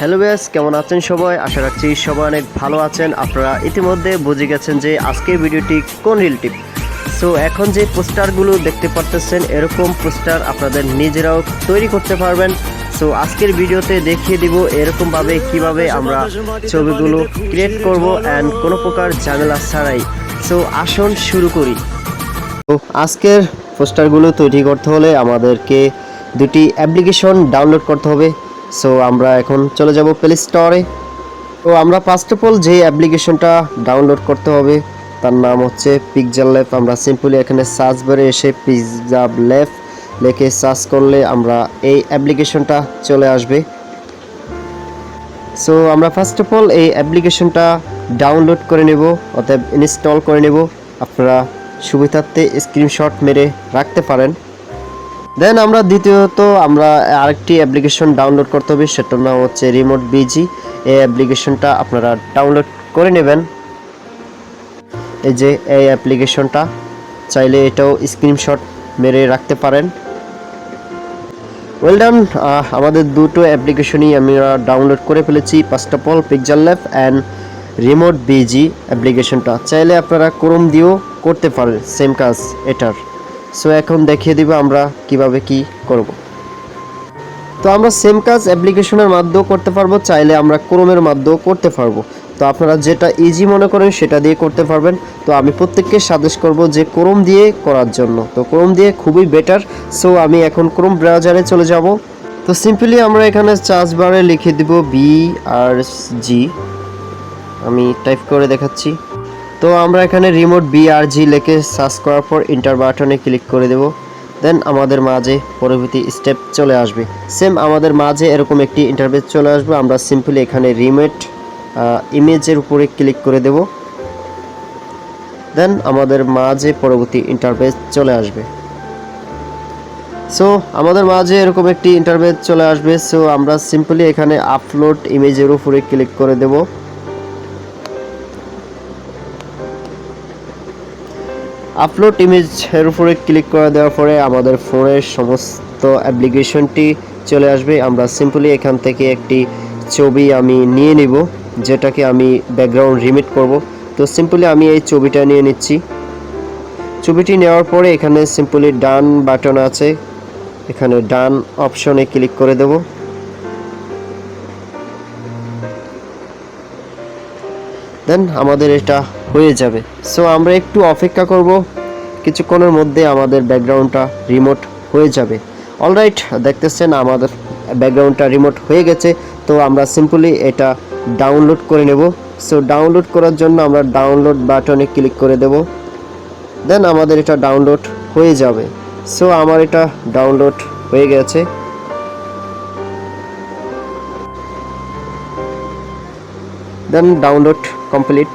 Hello guys, কেমন আছেন সবাই? আশা রাখছি সবাই অনেক ভালো আছেন। আপনারা ইতিমধ্যে বুঝে গেছেন যে আজকের ভিডিওটি কোন রিলেটিভ। সো এখন যে পোস্টারগুলো দেখতে পারতেছেন, এরকম পোস্টার আপনাদের নিজেরাও তৈরি করতে পারবেন। সো আজকের ভিডিওতে দেখিয়ে দিব এরকমভাবে কিভাবে আমরা ছবিগুলো ক্রিয়েট করব অ্যান্ড কোনো প্রকার ঝামেলা ছাড়াই। সো আসুন শুরু করি। তো আজকের পোস্টারগুলো তৈরি করতে হলে আমাদেরকে দুটি অ্যাপ্লিকেশন ডাউনলোড করতে হবে। সো আমরা এখন চলে যাব প্লে স্টোরে। তো আমরা ফার্স্ট অফ অল যে অ্যাপ্লিকেশনটা ডাউনলোড করতে হবে তার নাম হচ্ছে পিক্সেলab। আমরা সিম্পলি এখানে সার্চ বারে এসে পিক্সেলab লিখে সার্চ করলে আমরা এই অ্যাপ্লিকেশনটা চলে আসবে। সো আমরা ফার্স্ট অফ অল এই অ্যাপ্লিকেশনটা ডাউনলোড করে নেব, অর্থাৎ ইনস্টল করে নেব। আপনারা সুবিধার্থে স্ক্রিনশট মেরে রাখতে পারেন। দেন আমরা দ্বিতীয়ত আমরা আরেকটি অ্যাপ্লিকেশন ডাউনলোড করতে হবে, সেটার নাম হচ্ছে রিমোট বিজি। এই অ্যাপ্লিকেশনটা আপনারা ডাউনলোড করে নেবেন। এই যে এই অ্যাপ্লিকেশনটা, চাইলে এটাও স্ক্রিনশট মেরে রাখতে পারেন। ওয়েল ডান, আমাদের দুটো অ্যাপ্লিকেশনই আমরা ডাউনলোড করে ফেলেছি। ফার্স্ট অফ অল পিক্সেলab অ্যান্ড রিমোট বিজি অ্যাপ্লিকেশনটা চাইলে আপনারা ক্রোম দিয়েও করতে পারেন সেম কাজ এটার। সো এখন দেখিয়ে দিব আমরা কিভাবে কি করব। তো আমরা সেম কাজ অ্যাপ্লিকেশনের মাধ্যমেও করতে পারবো, চাইলে আমরা ক্রোমের মাধ্যমেও করতে পারবো। তো আপনারা যেটা ইজি মনে করেন সেটা দিয়ে করতে পারবেন। তো আমি প্রত্যেককে সাজেস্ট করব যে ক্রোম দিয়ে করার জন্য। তো ক্রোম দিয়ে খুবই বেটার। সো আমি এখন ক্রোম ব্রাউজারে চলে যাব। তো সিম্পলি আমরা এখানে সার্চ বারে লিখে দিব BRG। আমি টাইপ করে দেখাচ্ছি। তো আমরা এখানে রিমোট BRG লিখে সার্চ করার পর এন্টার বাটনে ক্লিক করে দেব। দেন আমাদের মাঝে পরবর্তী স্টেপ চলে আসবে। সেম আমাদের মাঝে এরকম একটি ইন্টারফেস চলে আসবে। আমরা সিম্পলি এখানে রিমোট ইমেজের উপরে ক্লিক করে দেব। দেন আমাদের মাঝে পরবর্তী ইন্টারফেস চলে আসবে। সো আমাদের মাঝে এরকম একটি ইন্টারফেস চলে আসবে। সো আমরা সিম্পলি এখানে আপলোড ইমেজের উপরে ক্লিক করে দেব। আপলোড ইমেজের উপরে ক্লিক করে দেওয়ার পরে আমাদের ফোনের সমস্ত অ্যাপ্লিকেশনটি চলে আসবে। আমরা সিম্পলি এখান থেকে একটি ছবি আমি নিয়ে নিব, যেটাকে আমি ব্যাকগ্রাউন্ড রিমিট করব। তো সিম্পলি আমি এই ছবিটা নিয়ে নিচ্ছি। ছবিটি নেওয়ার পরে এখানে সিম্পলি ডান বাটন আছে, এখানে ডান অপশনে ক্লিক করে দেব। দেন আমাদের এটা হয়ে যাবে। সো আমরা একটু অপেক্ষা করব, কিছুক্ষণের মধ্যে আমাদের ব্যাকগ্রাউন্ডটা রিমোট হয়ে যাবে। অলরাইট, দেখতেছেন আমাদের ব্যাকগ্রাউন্ডটা রিমোট হয়ে গেছে। তো আমরা সিম্পলি এটা ডাউনলোড করে নেব। সো ডাউনলোড করার জন্য আমরা ডাউনলোড বাটনে ক্লিক করে দেব। দেন আমাদের এটা ডাউনলোড হয়ে যাবে। সো আমার এটা ডাউনলোড হয়ে গেছে। দেন ডাউনলোড কমপ্লিট।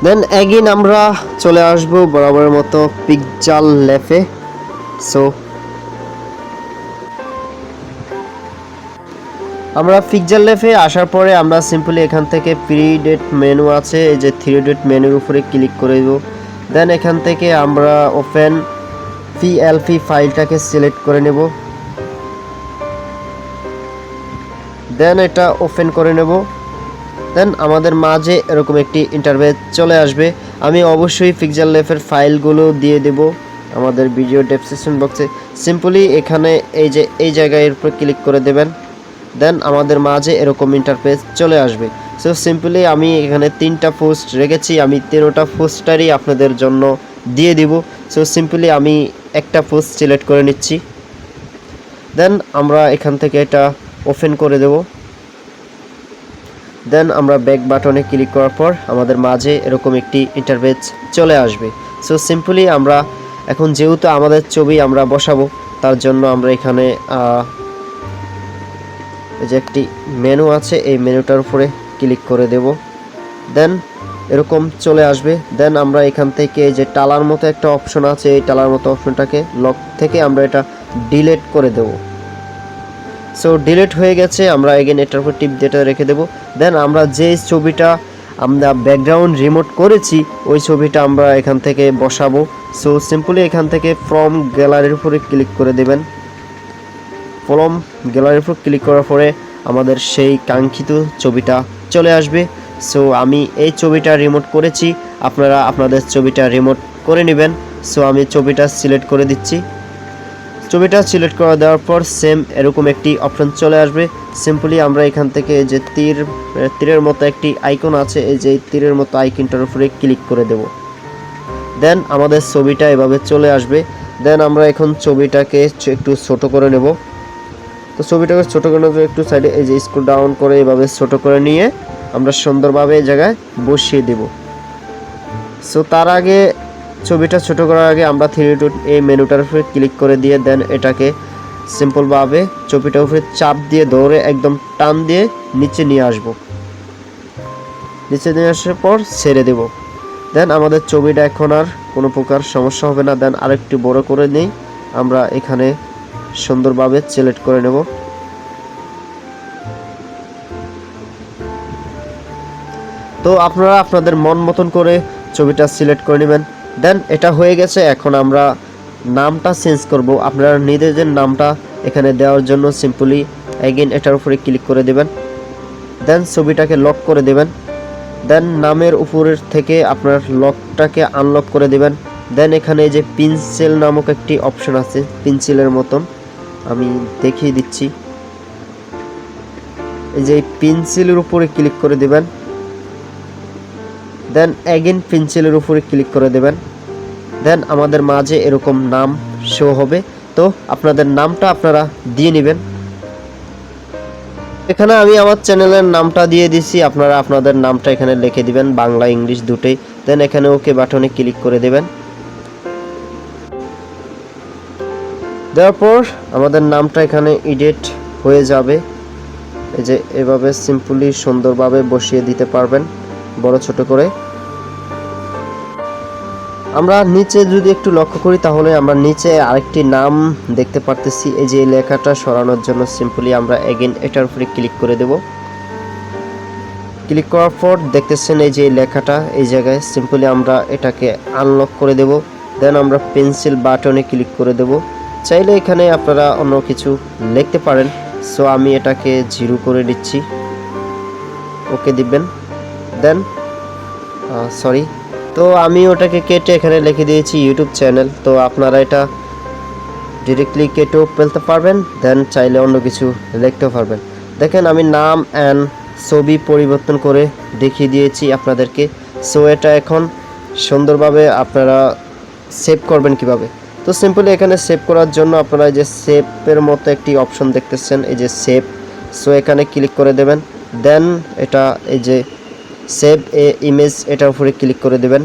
দেন অ্যাগেন আমরা চলে আসব বরাবরের মতো পিক্সেলab-এ। সো আমরা পিক্সেলab-এ আসার পরে আমরা সিম্পলি এখান থেকে প্রিডেট মেনু আছে, এই যে 3 ডট মেনুর উপরে ক্লিক করে দেব। দেন এখান থেকে আমরা ওপেন PLP ফাইলটাকে সিলেক্ট করে নেব। দেন এটা ওপেন করে নেব। দেন আমাদের মাঝে এরকম একটি ইন্টারফেস চলে আসবে। আমি অবশ্যই পিক্সেলab-এর ফাইলগুলো দিয়ে দেব আমাদের ভিডিও ডেসক্রিপশন বক্সে। সিম্পলি এখানে এই যে এই জায়গার উপর ক্লিক করে দেবেন। দেন আমাদের মাঝে এরকম ইন্টারফেস চলে আসবে। সো সিম্পলি আমি এখানে 3টা পোস্ট রেখেছি, আমি 3টা পোস্টারই আপনাদের জন্য দিয়ে দিব। সো সিম্পলি আমি একটা পোস্ট সিলেক্ট করে নিচ্ছি। দেন আমরা এখান থেকে এটা ওপেন করে দেব। দেন আমরা ব্যাক বাটনে ক্লিক করার পর আমাদের মাঝে এরকম একটি ইন্টারফেস চলে আসবে। সো সিম্পলি আমরা এখন যেহেতু আমাদের ছবি আমরা বসাবো, তার জন্য আমরা এখানে এই যে একটি মেনু আছে, এই মেনুটার উপরে ক্লিক করে দেব। দেন এরকম চলে আসবে। দেন আমরা এখান থেকে এই যে টালার মতো একটা অপশন আছে, এই টালার মতো অপশনটাকে লক থেকে আমরা এটা ডিলিট করে দেব। সো ডিলিট হয়ে গেছে। আমরা এগেন এটার উপর টিপ দিয়ে রেখে দেব। দেন আমরা যে ছবিটা আমরা ব্যাকগ্রাউন্ড রিমোট করেছি ওই ছবিটা আমরা এখান থেকে বসাবো। সো সিম্পলি এখান থেকে ফ্রম গ্যালারির উপরে ক্লিক করে দেবেন। ফ্রম গ্যালারির উপর ক্লিক করার পরে আমাদের সেই কাঙ্ক্ষিত ছবিটা চলে আসবে। সো আমি এই ছবিটা রিমোট করেছি, আপনারা আপনাদের ছবিটা রিমোট করে নেবেন। সো আমি ছবিটা সিলেক্ট করে দিচ্ছি। ছবিটা সিলেক্ট করে দেওয়ার পর সেম এরকম একটি অপশন চলে আসবে। সিম্পলি আমরা এখান থেকে যে তীরের মতো একটি আইকন আছে, এই যে তীরের মতো আইকনটার উপরে ক্লিক করে দেব। দেন আমাদের ছবিটা এভাবে চলে আসবে। দেন আমরা এখন ছবিটাকে একটু ছোট করে নেব। তো ছবিটাকে ছোট করে নেব, একটু সাইডে এই যে স্ক্রল ডাউন করে এভাবে ছোট করে নিয়ে আমরা সুন্দরভাবে এই জায়গায় বসিয়ে দেব। সো তার আগে ছবিটা ছোট করার আগে আমরা 3 ডট এই মেনুটার উপরে ক্লিক করে দিয়ে দেন এটাকে সিম্পলভাবে ছবিটার উপরে চাপ দিয়ে ধরে একদম টান দিয়ে নিচে নিয়ে আসব। নিচে নিয়ে আসার পর ছেড়ে দেব। দেন আমাদের ছবিটা এখন আর কোনো প্রকার সমস্যা হবে না। দেন আরেকটু বড় করে নেই, আমরা এখানে সুন্দরভাবে সিলেক্ট করে নেব। তো আপনারা আপনাদের মন মতন করে ছবিটা সিলেক্ট করে নেবেন। দেন এটা হয়ে গেছে। এখন আমরা নামটা চেঞ্জ করব। আপনারা নিজেদের নামটা এখানে দেওয়ার জন্য সিম্পলি এগেইন এটার উপরে ক্লিক করে দেবেন। দেন ছবিটাকে লক করে দেবেন। দেন নামের উপরের থেকে আপনার লকটাকে আনলক করে দেবেন। দেন এখানে যে পেন্সিল নামক একটি অপশন আছে, পেন্সিলের মতন আমি দেখিয়ে দিচ্ছি। এই যে পেন্সিলের উপরে ক্লিক করে দেবেন। দেন এগেইন পেন্সিলের উপরে ক্লিক করে দেবেন। দেন আমাদের মাঝে এরকম নাম শো হবে। তো আপনাদের নামটা আপনারা দিয়ে নেবেন। এখানে আমি আমার চ্যানেলের নামটা দিয়ে দিছি, আপনারা আপনাদের নামটা এখানে লিখে দিবেন, বাংলা ইংলিশ দুটোই। দেন এখানে ওকে বাটনে ক্লিক করে দেবেন। দেওয়ার পর আমাদের নামটা এখানে এডিট হয়ে যাবে। এই যে এভাবে সিম্পলি সুন্দরভাবে বসিয়ে দিতে পারবেন বড় ছোট করে। আমরা নিচে যদি একটু লক্ষ্য করি তাহলে আমরা নিচে আরেকটি নাম দেখতে পারতেছি। এই যে লেখাটা সরানোর জন্য সিম্পলি আমরা এগেইন এটার উপরে ক্লিক করে দেব। ক্লিক করার পর দেখতেছেন এই যে লেখাটা এই জায়গায় সিম্পলি আমরা এটাকে আনলক করে দেব। দেন আমরা পেন্সিল বাটনে ক্লিক করে দেব। চাইলে এখানে আপনারা অন্য কিছু লিখতে পারেন। সো আমি এটাকে 0 করে দিচ্ছি, ওকে দিবেন। দেন সরি, তো আমি ওটাকে কেটে এখানে লিখে দিয়েছি ইউটিউব চ্যানেল। তো আপনারা এটা ডিরেক্টলি কেটেও ফেলতে পারবেন। দেন চাইলে অন্য কিছু লিখতেও পারবেন। দেখেন আমি নাম অ্যান্ড ছবি পরিবর্তন করে দেখিয়ে দিয়েছি আপনাদেরকে। সো এটা এখন সুন্দরভাবে আপনারা সেভ করবেন কিভাবে। তো সিম্পলি এখানে সেভ করার জন্য আপনারা যে সেভের মতো একটি অপশন দেখতেছেন, এই যে সেভ। সো এখানে ক্লিক করে দেবেন। দেন এটা এই যে সেভ এ ইমেজ, এটার উপরে ক্লিক করে দেবেন।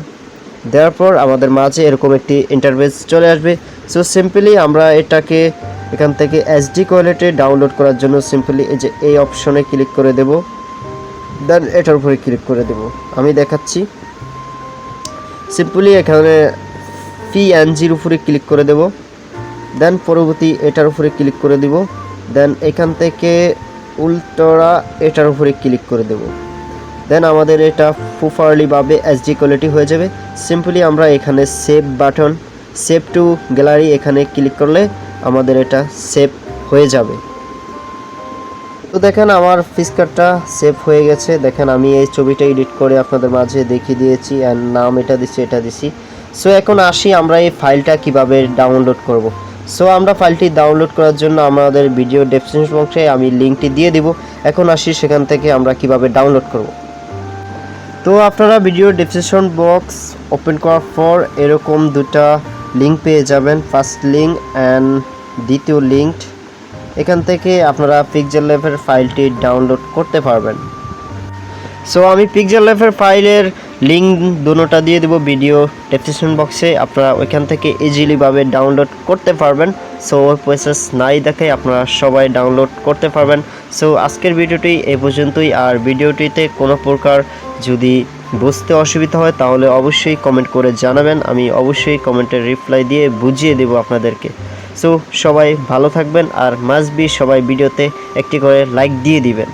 দেওয়ার পর আমাদের মাঝে এরকম একটি ইন্টারফেস চলে আসবে। সো সিম্পলি আমরা এটাকে এখান থেকে এইচডি কোয়ালিটি ডাউনলোড করার জন্য সিম্পলি এই যে এই অপশনে ক্লিক করে দেব। দেন এটার উপরে ক্লিক করে দেব। আমি দেখাচ্ছি, সিম্পলি এখানে পিএনজির উপরে ক্লিক করে দেব। দেন পরবর্তী এটার উপরে ক্লিক করে দিব। দেন এখান থেকে উল্টোরা এটার উপরে ক্লিক করে দেব। দেন আমাদের এটা প্রপারলিভাবে এইচডি কোয়ালিটি হয়ে যাবে। সিম্পলি আমরা এখানে save button, save two gallery এখানে ক্লিক করলে আমাদের এটা সেভ হয়ে যাবে। তো দেখেন আমার পিকচারটা সেভ হয়ে গেছে। দেখেন আমি এই ছবিটা এডিট করে আপনাদের মাঝে দেখিয়ে দিয়েছি, অ্যান্ড নাম এটা দিচ্ছি, এটা দিছি। সো এখন আসি আমরা এই ফাইলটা কিভাবে ডাউনলোড করব। সো আমরা ফাইলটি ডাউনলোড করার জন্য আমাদের ভিডিও ডেসক্রিপশন বক্সে আমি লিঙ্কটি দিয়ে দিব। এখন আসি সেখান থেকে আমরা কিভাবে ডাউনলোড করব। তো আপনারা ভিডিও ডেসক্রিপশন বক্স ওপেন করার পর এরকম দুটা লিঙ্ক পেয়ে যাবেন, ফার্স্ট লিঙ্ক অ্যান্ড দ্বিতীয় লিঙ্ক। এখান থেকে আপনারা পিক্সেলল্যাবের ফাইলটি ডাউনলোড করতে পারবেন। সো আমি পিক্সেলল্যাবের ফাইলের লিঙ্ক দুটোটা দিয়ে দেবো ভিডিও ডেসক্রিপশন বক্সে, আপনারা ওইখান থেকে ইজিলিভাবে ডাউনলোড করতে পারবেন। সো প্রসেস নাই দেখে আপনারা সবাই ডাউনলোড করতে পারবেন। সো আজকের ভিডিওটি এই পর্যন্তই। আর ভিডিওটিতে কোনো প্রকার যদি বুঝতে অসুবিধা হয় তাহলে অবশ্যই কমেন্ট করে জানাবেন, আমি অবশ্যই কমেন্টের রিপ্লাই দিয়ে বুঝিয়ে দেব আপনাদেরকে। সো সবাই ভালো থাকবেন, আর মাস্ট বি সবাই ভিডিওতে একটি করে লাইক দিয়ে দিবেন।